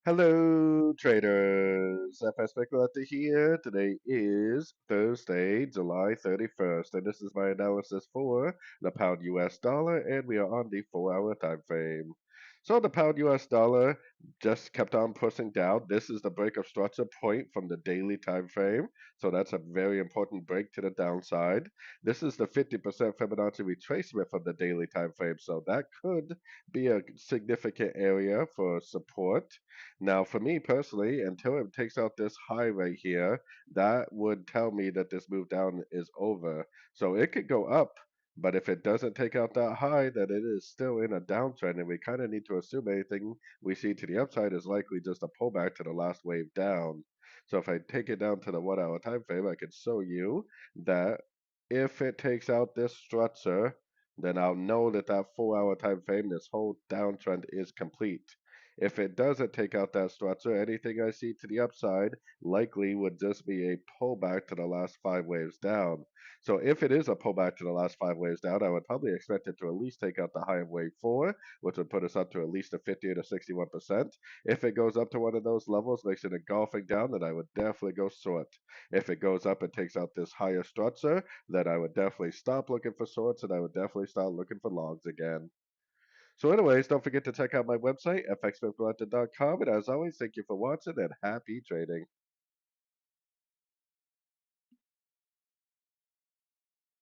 Hello, traders. FX Pip Collector here. Today is Thursday, July 31st, and this is my analysis for the pound US dollar, and we are on the 4-hour time frame. So the pound US dollar just kept on pushing down. This is the break of structure point from the daily time frame, so that's a very important break to the downside. This is the 50% Fibonacci retracement from the daily time frame, so that could be a significant area for support. Now, for me personally, until it takes out this high right here, that would tell me that this move down is over. So it could go up, but if it doesn't take out that high, then it is still in a downtrend, and we kind of need to assume anything we see to the upside is likely just a pullback to the last wave down. So if I take it down to the 1 hour time frame, I can show you that if it takes out this structure, then I'll know that that 4 hour time frame, this whole downtrend is complete. If it doesn't take out that structure, anything I see to the upside likely would just be a pullback to the last 5 waves down. So if it is a pullback to the last 5 waves down, I would probably expect it to at least take out the high of wave 4, which would put us up to at least a 50 to 61%. If it goes up to one of those levels, makes it engulfing down, then I would definitely go short. If it goes up and takes out this higher structure, then I would definitely stop looking for shorts and I would definitely start looking for longs again. So, anyways, don't forget to check out my website, fxpipcollector.com. And as always, thank you for watching and happy trading.